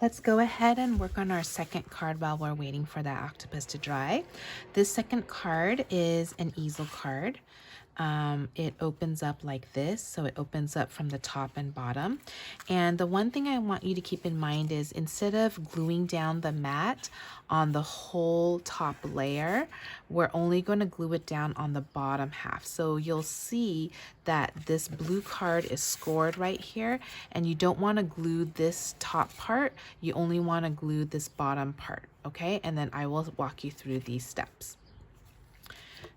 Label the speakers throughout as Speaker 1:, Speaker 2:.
Speaker 1: Let's go ahead and work on our second card while we're waiting for that octopus to dry. This second card is an easel card. It opens up like this, so it opens up from the top and bottom. And the one thing I want you to keep in mind is instead of gluing down the mat on the whole top layer, we're only going to glue it down on the bottom half. So you'll see that this blue card is scored right here, and you don't want to glue this top part, you only want to glue this bottom part, okay? And then I will walk you through these steps.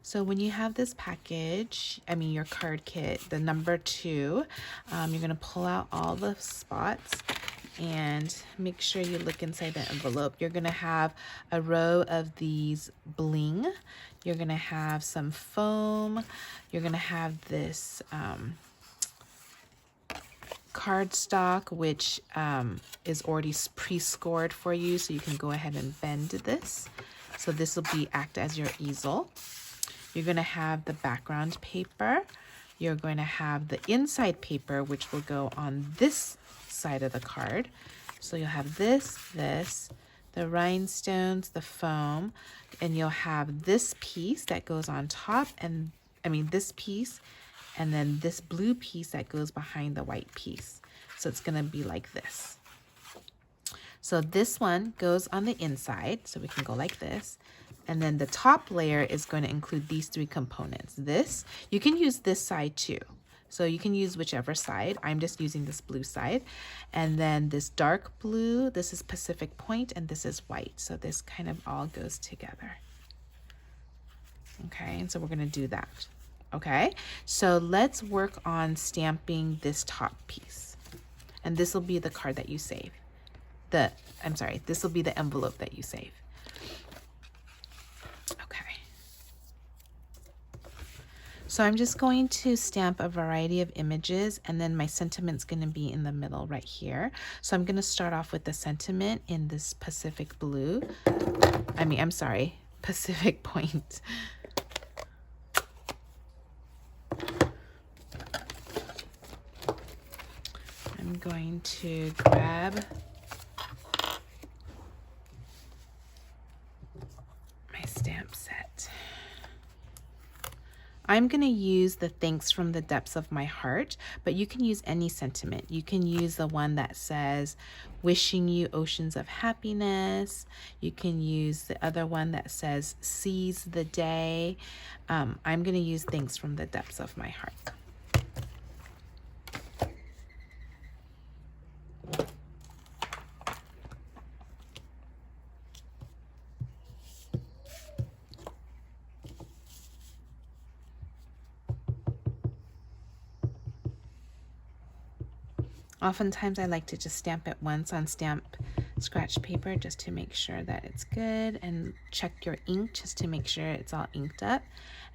Speaker 1: So when you have this package, your card kit, the number 2, you're gonna pull out all the spots and make sure you look inside the envelope. You're gonna have a row of these bling. You're gonna have some foam. You're gonna have this cardstock, which is already pre-scored for you, so you can go ahead and bend this. So this will act as your easel. You're going to have the background paper. You're going to have the inside paper, which will go on this side of the card. So you'll have this, the rhinestones, the foam, and you'll have this piece that goes on top, and this piece, and then this blue piece that goes behind the white piece. So it's going to be like this. So this one goes on the inside, so we can go like this. And then the top layer is going to include these 3 components. You can use this side too. So you can use whichever side. I'm just using this blue side. And then this dark blue, this is Pacific Point, and this is white. So this kind of all goes together. Okay, and so we're going to do that. Okay, so let's work on stamping this top piece. And this will be the card that you save. This will be the envelope that you save. Okay. So I'm just going to stamp a variety of images, and then my sentiment's going to be in the middle right here. So I'm going to start off with the sentiment in this Pacific blue. Pacific Point. I'm going to grab stamp set. I'm going to use the thanks from the depths of my heart, but you can use any sentiment. You can use the one that says wishing you oceans of happiness. You can use the other one that says seize the day. I'm going to use thanks from the depths of my heart. Oftentimes I like to just stamp it once on scratch paper just to make sure that it's good, and check your ink just to make sure it's all inked up.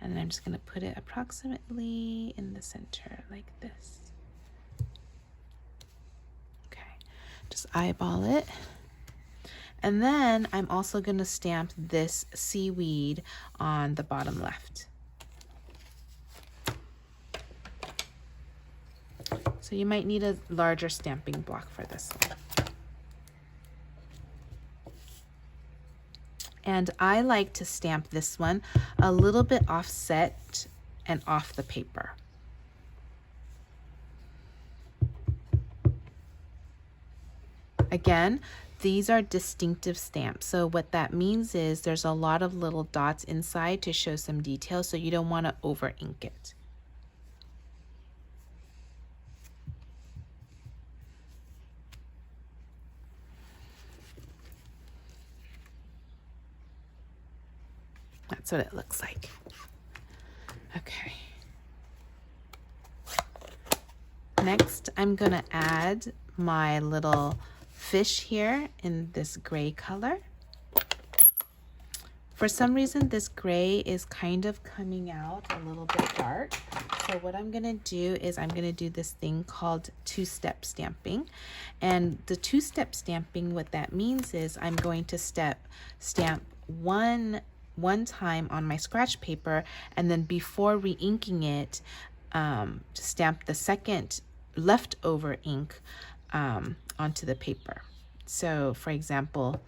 Speaker 1: And then I'm just going to put it approximately in the center like this. Okay, just eyeball it. And then I'm also going to stamp this seaweed on the bottom left. So you might need a larger stamping block for this one. And I like to stamp this one a little bit offset and off the paper. Again, these are distinctive stamps. So what that means is there's a lot of little dots inside to show some detail, so you don't want to over ink it. That's what it looks like. Okay. Next, I'm going to add my little fish here in this gray color. For some reason, this gray is kind of coming out a little bit dark. So what I'm going to do is I'm going to do this thing called 2-step stamping. And the 2-step stamping, what that means is I'm going to stamp one time on my scratch paper, and then before re-inking it, stamp the second leftover ink onto the paper. So for example,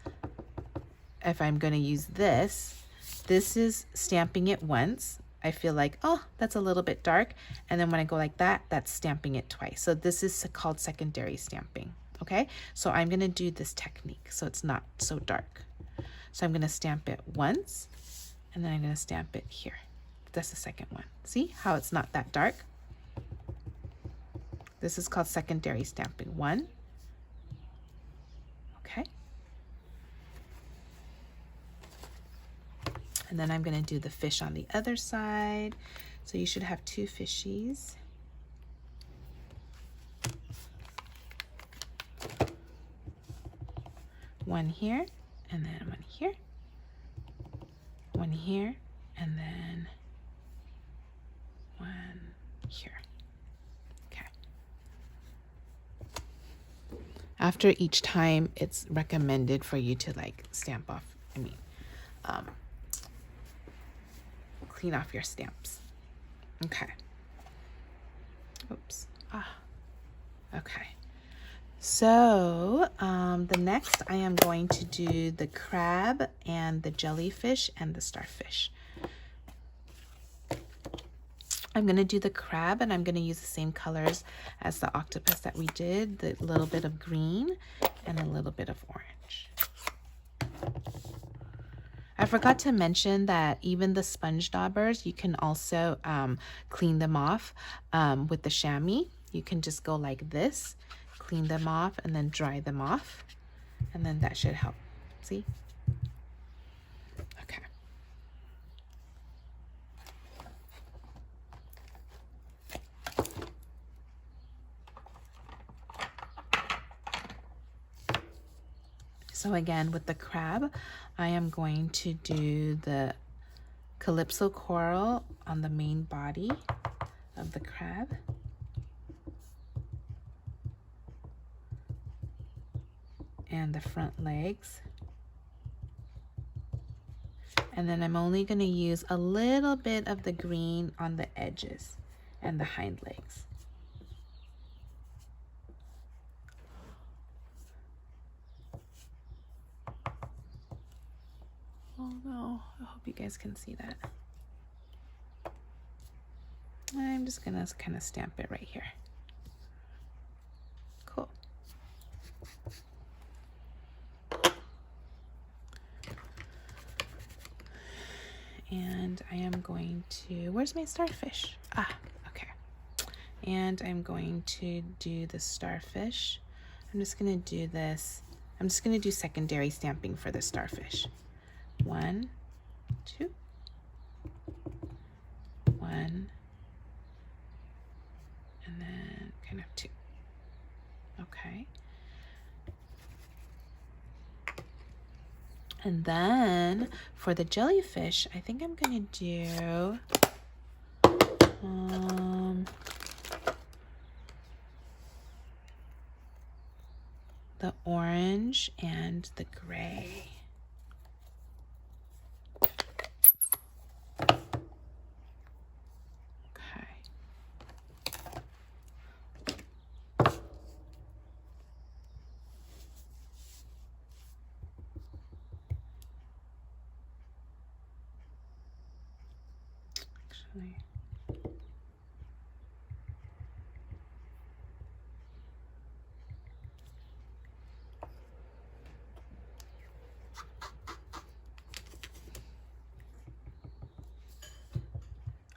Speaker 1: if I'm going to use this, this is stamping it once. I feel like, oh, that's a little bit dark. And then when I go like that, that's stamping it twice. So this is called secondary stamping. Okay, so I'm going to do this technique so it's not so dark. So I'm going to stamp it once, and then I'm going to stamp it here. That's the second one. See how it's not that dark? This is called secondary stamping. One. Okay. And then I'm going to do the fish on the other side. So you should have two fishies. One here, and then one here. One here, and then one here. Okay. After each time, it's recommended for you to like stamp off, clean off your stamps. Okay. Oops. Okay. So the next I am going to do the crab and the jellyfish and the starfish. I'm going to do the crab, and I'm going to use the same colors as the octopus that we did, the little bit of green and a little bit of orange. I forgot to mention that even the sponge daubers, you can also clean them off with the chamois. You can just go like this, clean them off, and then dry them off. And then that should help. See? Okay. So again, with the crab, I am going to do the calypso coral on the main body of the crab. And the front legs. And then I'm only going to use a little bit of the green on the edges and the hind legs. Oh no, I hope you guys can see that. I'm just gonna kind of stamp it right here. Cool. And I am going to, where's my starfish? Okay. And I'm going to do the starfish. I'm just gonna do this. I'm just gonna do secondary stamping for the starfish. 1, 2, 1, and then kind of 2. Okay. And then for the jellyfish, I think I'm gonna do the orange and the gray.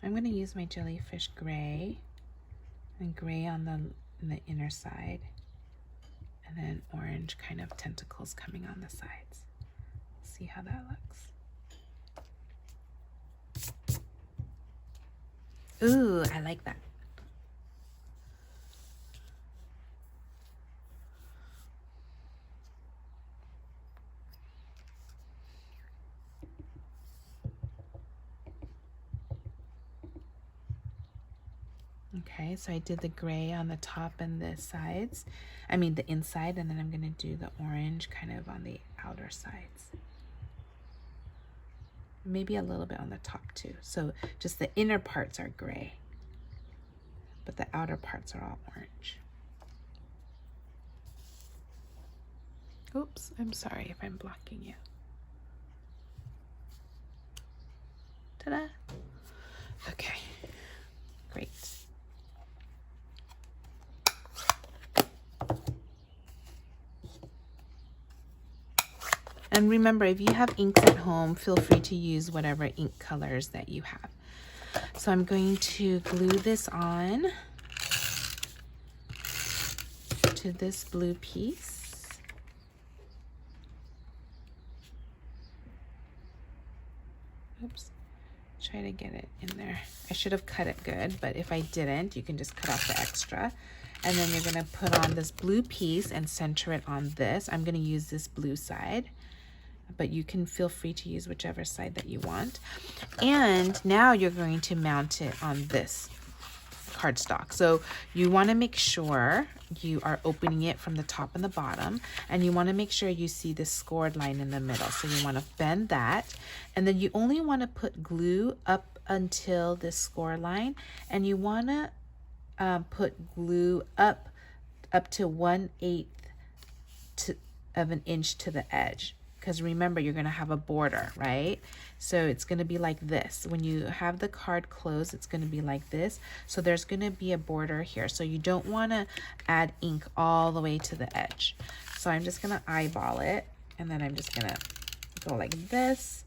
Speaker 1: I'm going to use my jellyfish gray and gray on the inner side, and then orange kind of tentacles coming on the sides. See how that looks. Ooh, I like that. Okay, so I did the gray on the top and the sides. I mean the inside, and then I'm gonna do the orange kind of on the outer sides. Maybe a little bit on the top too. So just the inner parts are gray, but the outer parts are all orange. Oops, I'm sorry if I'm blocking you. Ta-da. Okay, great. And remember, if you have inks at home, feel free to use whatever ink colors that you have. So I'm going to glue this on to this blue piece. Oops, try to get it in there. I should have cut it good, but if I didn't, you can just cut off the extra. And then you're gonna put on this blue piece and center it on this. I'm gonna use this blue side, but you can feel free to use whichever side that you want. And now you're going to mount it on this cardstock. So you want to make sure you are opening it from the top and the bottom, and you want to make sure you see this scored line in the middle. So you want to bend that, and then you only want to put glue up until this score line, and you want to put glue up to 1/8 of an inch to the edge. Because remember, you're going to have a border, right? So it's going to be like this. When you have the card closed, it's going to be like this. So there's going to be a border here. So you don't want to add ink all the way to the edge. So I'm just going to eyeball it. And then I'm just going to go like this.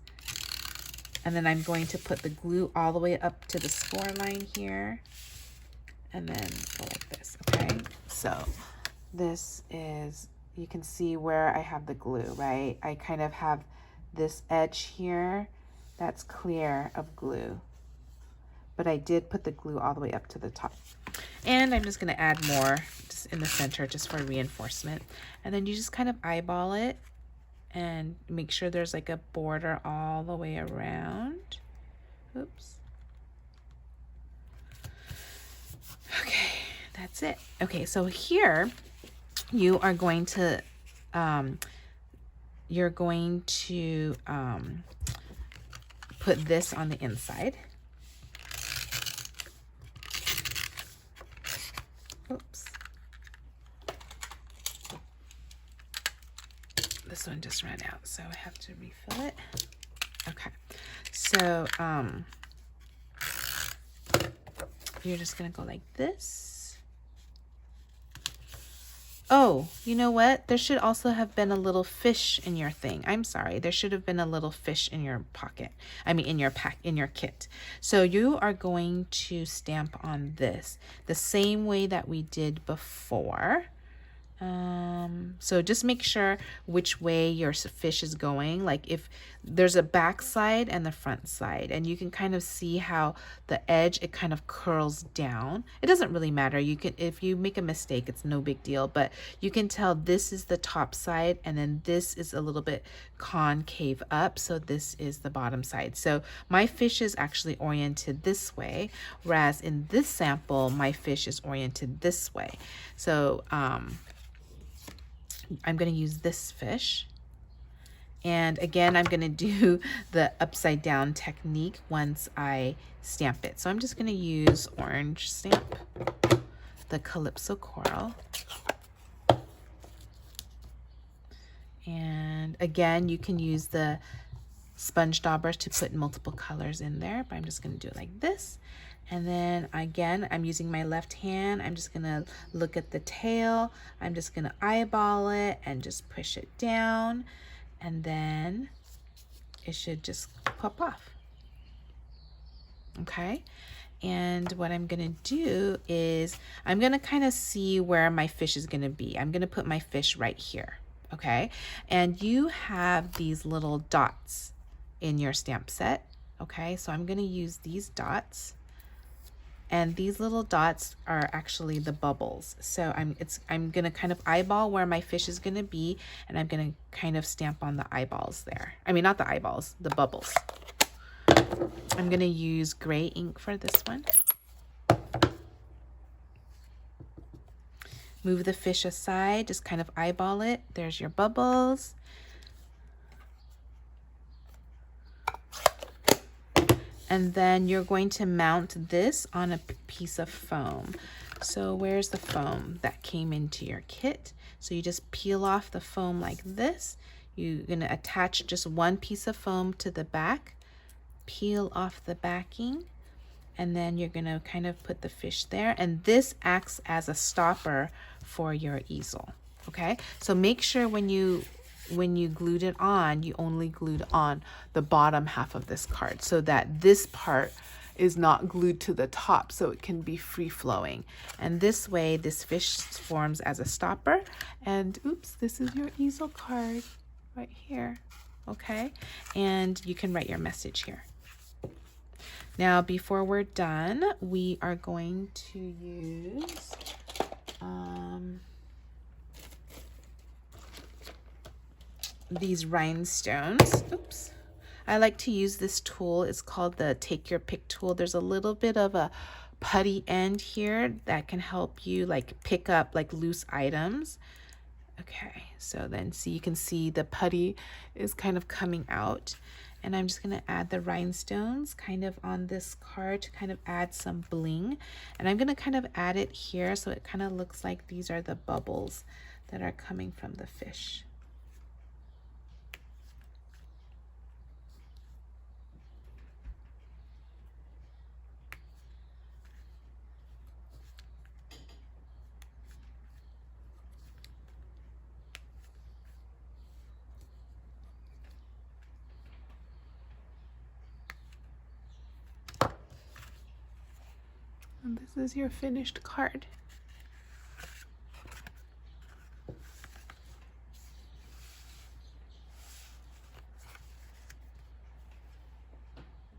Speaker 1: And then I'm going to put the glue all the way up to the score line here. And then go like this, okay? So this is... you can see where I have the glue, right? I kind of have this edge here that's clear of glue, but I did put the glue all the way up to the top. And I'm just gonna add more just in the center just for reinforcement. And then you just kind of eyeball it and make sure there's like a border all the way around. Oops. Okay, that's it. Okay, so here, you are going to, put this on the inside. Oops. This one just ran out, so I have to refill it. Okay, so you're just gonna go like this. Oh, you know what? There should also have been a little fish in your thing. I'm sorry. There should have been a little fish in your pocket. I mean, in your kit. So you are going to stamp on this the same way that we did before. So just make sure which way your fish is going. Like if there's a back side and the front side, and you can kind of see how the edge, it kind of curls down. It doesn't really matter. You can, if you make a mistake, it's no big deal, but you can tell this is the top side and then this is a little bit concave up. So this is the bottom side. So my fish is actually oriented this way, whereas in this sample, my fish is oriented this way. So, I'm going to use this fish. And again, I'm going to do the upside down technique once I stamp it. So I'm just going to use orange stamp, the Calypso Coral. And again, you can use the sponge daubers to put multiple colors in there, but I'm just going to do it like this. And then again, I'm using my left hand. I'm just gonna look at the tail. I'm just gonna eyeball it and just push it down. And then it should just pop off. Okay. And what I'm gonna do is I'm gonna kind of see where my fish is gonna be. I'm gonna put my fish right here. Okay. And you have these little dots in your stamp set. Okay. So I'm gonna use these dots. And these little dots are actually the bubbles. So I'm gonna kind of eyeball where my fish is gonna be, and I'm gonna kind of stamp on the eyeballs there. I mean, not the eyeballs, the bubbles. I'm gonna use gray ink for this one. Move the fish aside, just kind of eyeball it. There's your bubbles. And then you're going to mount this on a piece of foam. So where's the foam that came into your kit? So you just peel off the foam like this. You're gonna attach just one piece of foam to the back, peel off the backing, and then you're gonna kind of put the fish there. And this acts as a stopper for your easel, okay? So make sure when you glued it on, you only glued on the bottom half of this card so that this part is not glued to the top, so it can be free flowing. And this way, this fish forms as a stopper. And oops, this is your easel card right here, okay? And you can write your message here. Now, before we're done, we are going to use these rhinestones. Oops. I like to use this tool. It's called the Take Your Pick tool. There's a little bit of a putty end here that can help you like pick up like loose items. Okay, so then see, you can see the putty is kind of coming out. And I'm just gonna add the rhinestones kind of on this card to kind of add some bling. And I'm gonna kind of add it here so it kind of looks like these are the bubbles that are coming from the fish. And this is your finished card.